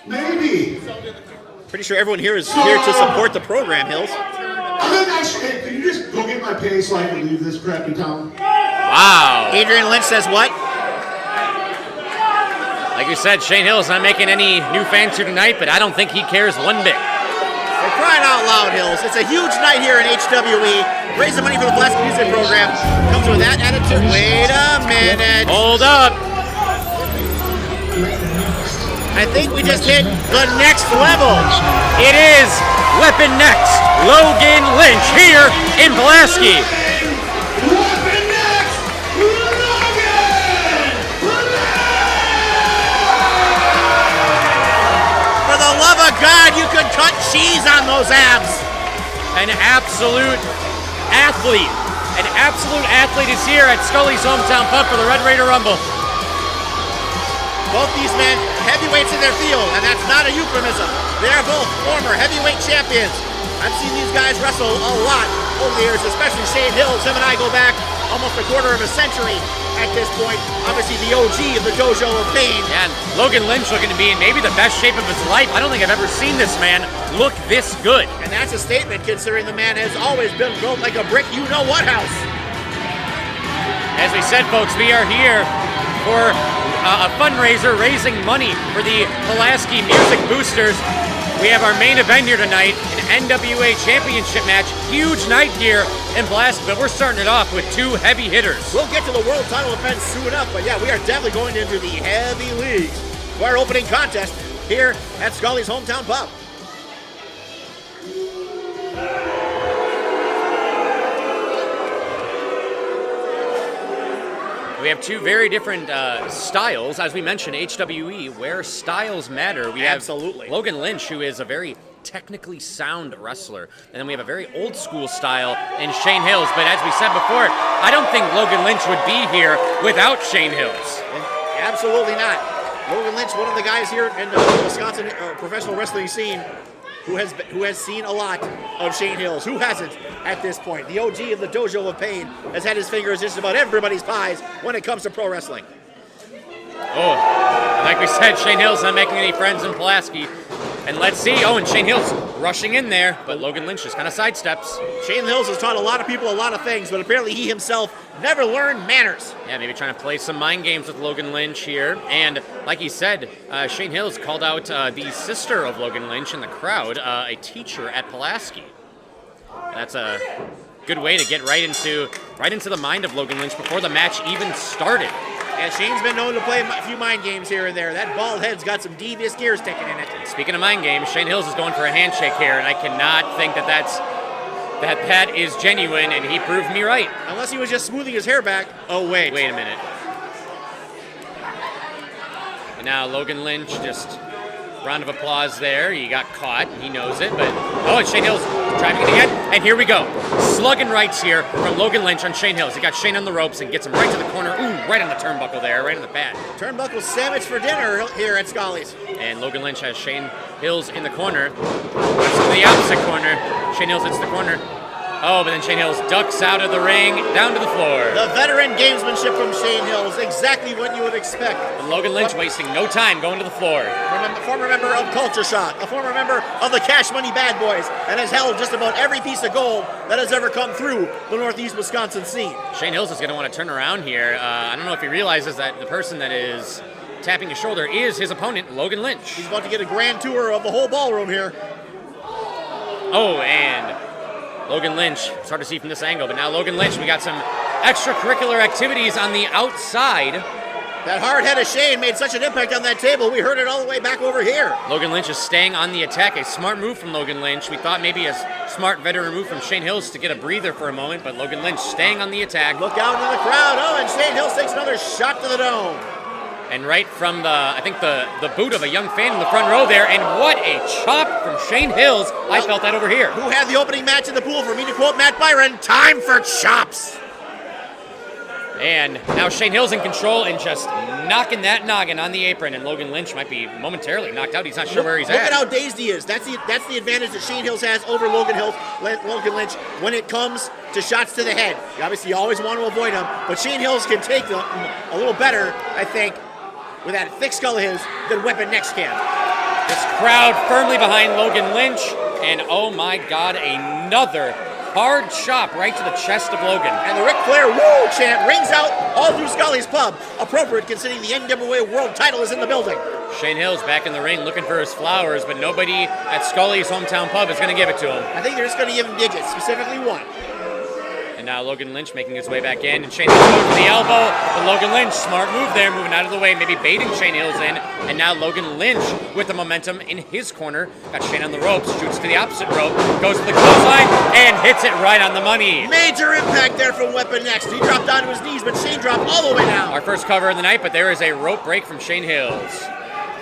Maybe. Pretty sure everyone here is here to support the program, Hills. Hey, can you just go get my pay so I can leave this crappy town? Wow. Adrian Lynch says what? Like you said, Shane Hill's not making any new fans here tonight, but I don't think he cares one bit. We're crying out loud, Hills. It's a huge night here in HWE. Raising money for the Pulaski Music Program. Comes with that attitude. Wait a minute. Hold up. I think we just hit the next level. It is Weapon Next, Logan Lynch here in Pulaski. Weapon next! Logan! For the love of God, you could cut cheese on those abs. An absolute athlete. An absolute athlete is here at Scully's hometown pub for the Red Raider Rumble. Both these men, heavyweights in their field, and that's not a euphemism. They are both former heavyweight champions. I've seen these guys wrestle a lot over the years, especially Shane Hills. Him and I go back almost a quarter of a century at this point. Obviously the OG of the Dojo of Pain. And Logan Lynch looking to be in maybe the best shape of his life. I don't think I've ever seen this man look this good. And that's a statement considering the man has always been built like a brick you-know-what house. As we said, folks, we are here for a fundraiser raising money for the Pulaski Music Boosters. We have our main event here tonight, an NWA Championship match. Huge night here in Pulaski, but we're starting it off with two heavy hitters. We'll get to the world title defense soon enough, but yeah, we are definitely going into the heavy leagues for our opening contest here at Scully's hometown pub. We have two very different styles. As we mentioned, HWE, where styles matter. We Absolutely. have Logan Lynch, who is a very technically sound wrestler. And then we have a very old school style in Shane Hills. But as we said before, I don't think Logan Lynch would be here without Shane Hills. Absolutely not. Logan Lynch, one of the guys here in the Wisconsin professional wrestling scene who has seen a lot of Shane Hills. Who hasn't at this point? The OG of the Dojo of Pain has had his fingers just about everybody's pies when it comes to pro wrestling. Oh, like we said, Shane Hills not making any friends in Pulaski. And let's see. Oh, and Shane Hills rushing in there, but Logan Lynch just kind of sidesteps. Shane Hills has taught a lot of people a lot of things, but apparently he himself never learned manners. Yeah, maybe trying to play some mind games with Logan Lynch here. And like he said, Shane Hills called out the sister of Logan Lynch in the crowd, a teacher at Pulaski. That's a good way to get right into the mind of Logan Lynch before the match even started. Yeah, Shane's been known to play a few mind games here and there. That bald head's got some devious gears sticking in it. Speaking of mind games, Shane Hills is going for a handshake here, and I cannot think that is genuine, and he proved me right. Unless he was just smoothing his hair back. Oh, wait. Wait a minute. And now Logan Lynch, just round of applause there. He got caught, and he knows it, but... Oh, and Shane Hills driving it again, and here we go. Slugging rights here from Logan Lynch on Shane Hills. He got Shane on the ropes and gets him right to the corner. Ooh, right on the turnbuckle there, right on the pad. Turnbuckle sandwich for dinner here at Scully's. And Logan Lynch has Shane Hills in the corner. Goes to the opposite corner. Shane Hills hits the corner. Oh, but then Shane Hills ducks out of the ring, down to the floor. The veteran gamesmanship from Shane Hills, exactly what you would expect. And Logan Lynch wasting no time going to the floor. Former member of Culture Shock, a former member of the Cash Money Bad Boys, and has held just about every piece of gold that has ever come through the Northeast Wisconsin scene. Shane Hills is going to want to turn around here. I don't know if he realizes that the person that is tapping his shoulder is his opponent, Logan Lynch. He's about to get a grand tour of the whole ballroom here. Oh, and Logan Lynch, it's hard to see from this angle, but now Logan Lynch, we got some extracurricular activities on the outside. That hard head of Shane made such an impact on that table, we heard it all the way back over here. Logan Lynch is staying on the attack, a smart move from Logan Lynch. We thought maybe a smart veteran move from Shane Hills to get a breather for a moment, but Logan Lynch staying on the attack. Look out into the crowd, oh, and Shane Hills takes another shot to the dome. And right from the boot of a young fan in the front row there, and what a chop from Shane Hills. I felt that over here. Who had the opening match in the pool? For me to quote Matt Byron, time for chops. And now Shane Hills in control and just knocking that noggin on the apron, and Logan Lynch might be momentarily knocked out. He's not sure where he's at. Look at how dazed he is. That's the advantage that Shane Hills has over Logan Lynch when it comes to shots to the head. Obviously, you always want to avoid them, but Shane Hills can take them a little better, I think, with that thick skull of his than Weapon Next can. This crowd firmly behind Logan Lynch. And oh my God, another hard chop right to the chest of Logan. And the Ric Flair woo chant rings out all through Scully's pub. Appropriate considering the NWA World title is in the building. Shane Hill's back in the ring looking for his flowers, but nobody at Scully's hometown pub is going to give it to him. I think they're just going to give him digits, specifically one. And now Logan Lynch making his way back in, and Shane Hill goes for the elbow, but Logan Lynch, smart move there, moving out of the way, maybe baiting Shane Hill's in, and now Logan Lynch with the momentum in his corner, got Shane on the ropes, shoots to the opposite rope, goes to the clothesline, and hits it right on the money. Major impact there from Weapon Next. He dropped onto his knees, but Shane dropped all the way down. Our first cover of the night, but there is a rope break from Shane Hills.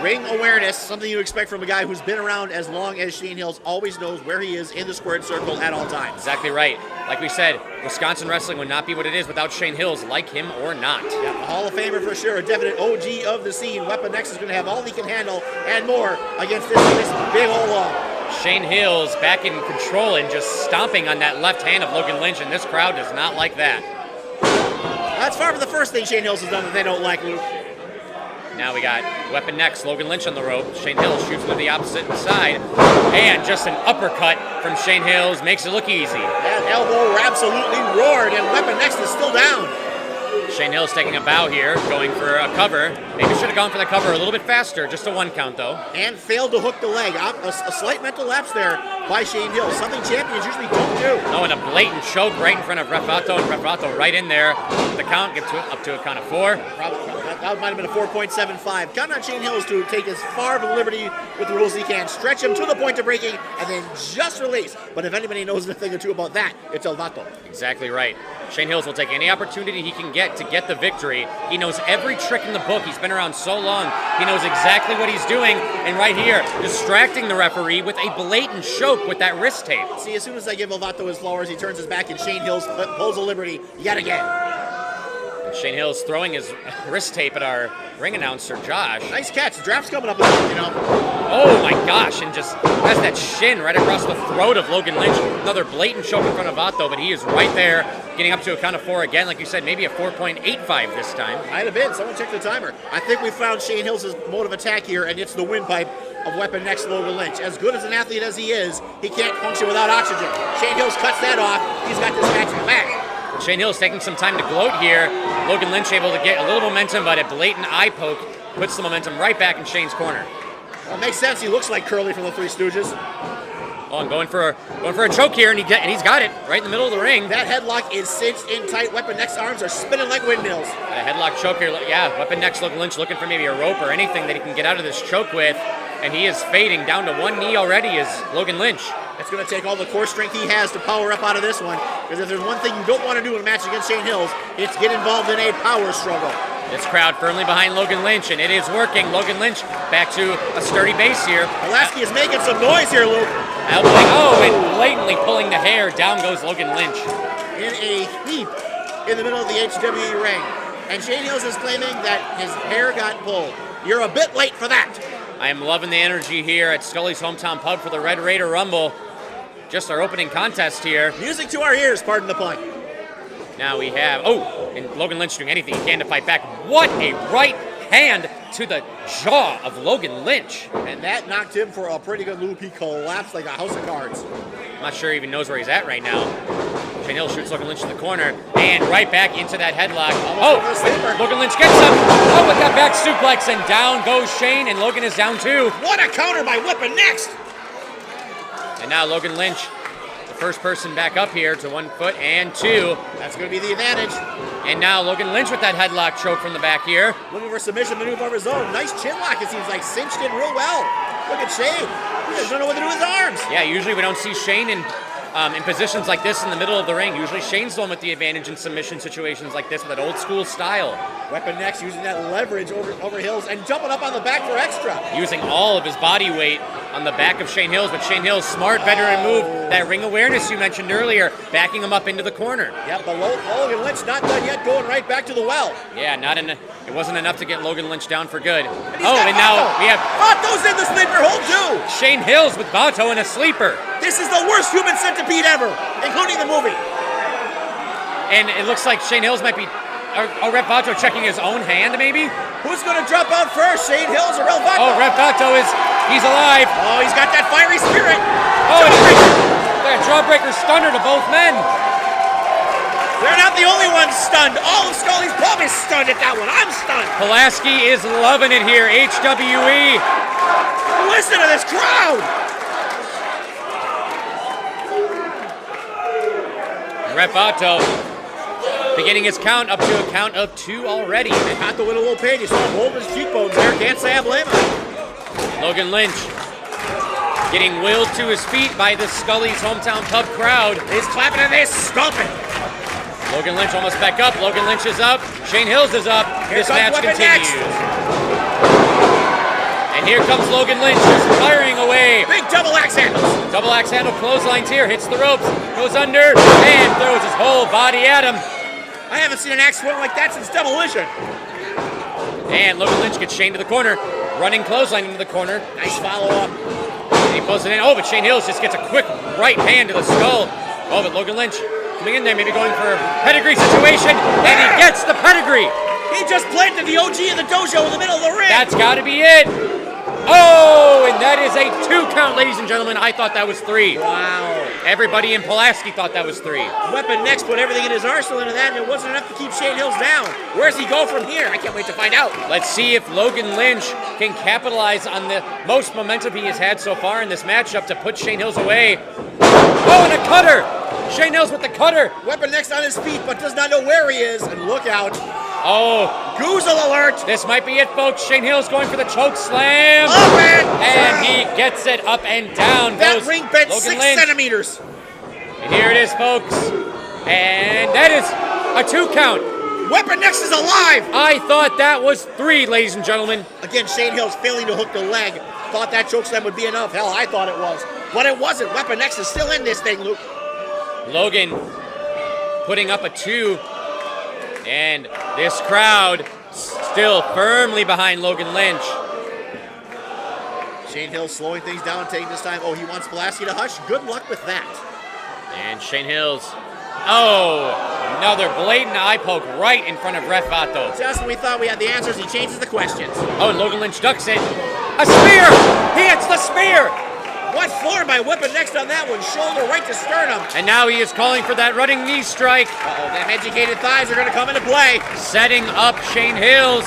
Ring awareness, something you expect from a guy who's been around as long as Shane Hills, always knows where he is in the squared circle at all times. Exactly right. Like we said, Wisconsin wrestling would not be what it is without Shane Hills, like him or not. Yeah, a Hall of Famer for sure, a definite OG of the scene. Weapon X is going to have all he can handle and more against this big old log. Shane Hills back in control and just stomping on that left hand of Logan Lynch, and this crowd does not like that. That's far from the first thing Shane Hills has done that they don't like, Luke. Now we got Weapon Next, Logan Lynch on the rope. Shane Hills shoots to the opposite side. And just an uppercut from Shane Hills makes it look easy. That elbow absolutely roared, and Weapon Next is still down. Shane Hills taking a bow here, going for a cover. Maybe should have gone for the cover a little bit faster, just a one count though. And failed to hook the leg. A slight mental lapse there by Shane Hills, something champions usually don't do. Oh, and a blatant choke right in front of Ref Vato, and Ref Vato right in there. The count gets up to a count of 4. That might have been a 4.75. Count on Shane Hills to take as far of a liberty with the rules he can, stretch him to the point of breaking, and then just release. But if anybody knows a thing or two about that, it's El Vato. Exactly right. Shane Hills will take any opportunity he can get to get the victory. He knows every trick in the book. He's been around so long. He knows exactly what he's doing. And right here, distracting the referee with a blatant choke with that wrist tape. See, as soon as I give El Vato his flowers, he turns his back, and Shane Hills pulls a liberty yet again. Shane Hill's throwing his wrist tape at our ring announcer, Josh. Nice catch. The draft's coming up, you know. Oh my gosh, and just has that shin right across the throat of Logan Lynch. Another blatant choke in front of Vato, but he is right there, getting up to a count of 4 again. Like you said, maybe a 4.85 this time. Might have been. Someone check the timer. I think we found Shane Hills' mode of attack here, and it's the windpipe of Weapon Next Logan Lynch. As good as an athlete as he is, he can't function without oxygen. Shane Hills cuts that off. He's got this match in the bag. Shane Hill's taking some time to gloat here. Logan Lynch able to get a little momentum, but a blatant eye poke puts the momentum right back in Shane's corner. Well, it makes sense. He looks like Curly from the Three Stooges. Oh, and going for a choke here, and he's got it right in the middle of the ring. That headlock is cinched in tight. Weapon Next arms are spinning like windmills. A headlock choke here. Yeah, Weapon Next Logan Lynch looking for maybe a rope or anything that he can get out of this choke with, and he is fading down to one knee already as Logan Lynch. It's going to take all the core strength he has to power up out of this one, because if there's one thing you don't want to do in a match against Shane Hills, it's get involved in a power struggle. This crowd firmly behind Logan Lynch, and it is working. Logan Lynch back to a sturdy base here. Pulaski is making some noise here, Luke. Elbowing, and blatantly pulling the hair. Down goes Logan Lynch. In a heap in the middle of the HWE ring. And Shane Hills is claiming that his hair got pulled. You're a bit late for that. I am loving the energy here at Scully's hometown pub for the Red Raider Rumble. Just our opening contest here. Music to our ears, pardon the pun. Now we have, and Logan Lynch doing anything he can to fight back. What a right hand to the jaw of Logan Lynch. And that knocked him for a pretty good loop. He collapsed like a house of cards. I'm not sure he even knows where he's at right now. Shane Hill shoots Logan Lynch in the corner, and right back into that headlock. Logan Lynch gets up. Oh, with that back suplex, and down goes Shane, and Logan is down too. What a counter by Weapon Next! And now Logan Lynch, the first person back up here to 1 foot and 2. That's going to be the advantage. And now Logan Lynch with that headlock choke from the back here. Looking for a submission maneuver of his own. Nice chin lock, it seems like. Cinched in real well. Look at Shane. He doesn't know what to do with his arms. Yeah, usually we don't see Shane in positions like this in the middle of the ring. Usually Shane's the one with the advantage in submission situations like this with that old school style. Weapon Next using that leverage over Hills and jumping up on the back for extra. Using all of his body weight on the back of Shane Hills, but Shane Hills, smart veteran move. That ring awareness you mentioned earlier, backing him up into the corner. Yeah, but Logan Lynch not done yet, going right back to the well. Yeah, it wasn't enough to get Logan Lynch down for good. And now we have Vato's in the sleeper hold too. Shane Hills with Vato in a sleeper. This is the worst human centipede ever, including the movie. And it looks like Shane Hills might be, or Ref Vato checking his own hand maybe? Who's going to drop out first, Shane Hills or Ref Vato? Oh, Ref Vato is He's alive. Oh, he's got that fiery spirit. Oh, that jawbreaker stunner to both men. They're not the only ones stunned. All of Scully's pub is stunned at that one. I'm stunned. Pulaski is loving it here. HWE. Listen to this crowd. Ref Vato beginning his count up to a count of 2 already. They got the with a little pain. You saw him holding his cheekbones there. Can't say I blame him. Logan Lynch getting willed to his feet by the Scully's hometown pub crowd. He's clapping and they're stomping. Logan Lynch almost back up. Logan Lynch is up. Shane Hills is up. Here this comes match Weapon continues. next. And here comes Logan Lynch just firing away. Big double axe handles. Double axe handle clotheslines here. Hits the ropes. Goes under and throws his whole body at him. I haven't seen an axe swing like that since Demolition. And Logan Lynch gets Shane to the corner. Running clothesline into the corner. Nice follow-up. And he pulls it in. Oh, but Shane Hills just gets a quick right hand to the skull. Oh, but Logan Lynch coming in there, maybe going for a pedigree situation. And he gets the pedigree. He just planted the OG in the dojo in the middle of the ring. That's got to be it. Oh, and that is a 2 count, ladies and gentlemen. I thought that was 3. Wow. Everybody in Pulaski thought that was 3. Weapon next put everything in his arsenal into that, and it wasn't enough to keep Shane Hills down. Where's he go from here? I can't wait to find out. Let's see if Logan Lynch can capitalize on the most momentum he has had so far in this matchup to put Shane Hills away. Oh, and a cutter! Shane Hills with the cutter. Weapon next on his feet, but does not know where he is. And look out. Oh, Goozle alert. this might be it, folks. Shane Hills going for the choke slam. Up and And he gets it up and down. that goes ring bent Logan 6 Lynch. centimeters. And here it is, folks. And that is a 2 count. Weapon next is alive. I thought that was 3, ladies and gentlemen. Again, Shane Hills failing to hook the leg. Thought that chokeslam would be enough. Hell, I thought it was. But it wasn't. Weapon next is still in this thing, Luke. Logan putting up a 2. And this crowd still firmly behind Logan Lynch. Shane Hills slowing things down, taking this time. Oh, he wants Pulaski to hush. Good luck with that. And Shane Hills. Oh, another blatant eye poke right in front of Ref Vato. Just when we thought we had the answers, he changes the questions. Oh, and Logan Lynch ducks it. A spear! He hits the spear! What floor by Weapon next on that one? Shoulder right to sternum. And now he is calling for that running knee strike. Uh-oh, them educated thighs are going to come into play. Setting up Shane Hills.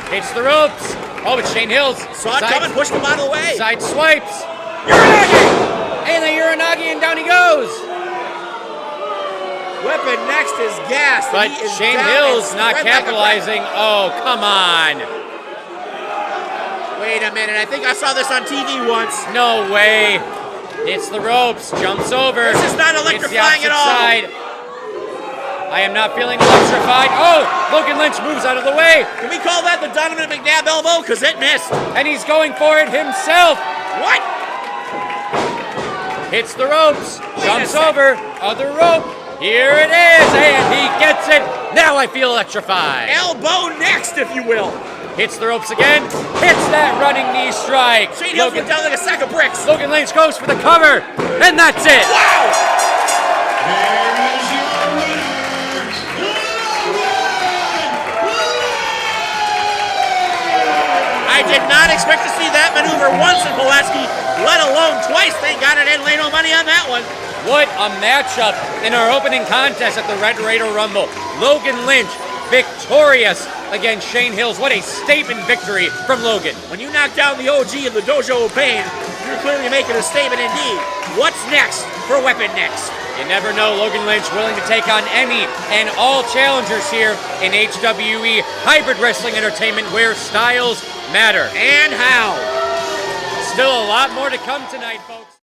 Hits the ropes. Oh, but Shane Hills. Saw it coming, pushed him out of the way. Side swipes. Uranagi! And the Uranagi, and down he goes. Weapon next is gassed. But He is Shane down Hills and not spread like a capitalizing. Oh, come on. crack. Wait a minute, I think I saw this on TV once. No way. Hits the ropes, jumps over. This is not hits the electrifying at opposite all. side. I am not feeling electrified. Oh, Logan Lynch moves out of the way. Can we call that the Donovan McNabb elbow? Because it missed. And he's going for it himself. What? Hits the ropes, Wait a jumps sec. over, other rope. Here it is, and he gets it. Now I feel electrified. Elbow next, if you will. Hits the ropes again, hits that running knee strike. Shane Hills went down like a sack of bricks. Logan Lynch goes for the cover, and that's it. Wow! There is your winner, I did not expect to see that maneuver once in Pulaski, let alone twice. Thank God I didn't lay no money on that one. What a matchup in our opening contest at the Red Raider Rumble. Logan Lynch victorious against Shane Hills. What a statement victory from Logan. When you knock down the OG in the Dojo of Pain, you're clearly making a statement indeed. What's next for Weapon next? You never know, Logan Lynch willing to take on any and all challengers here in HWE Hybrid Wrestling Entertainment, where styles matter. And how? Still a lot more to come tonight, folks.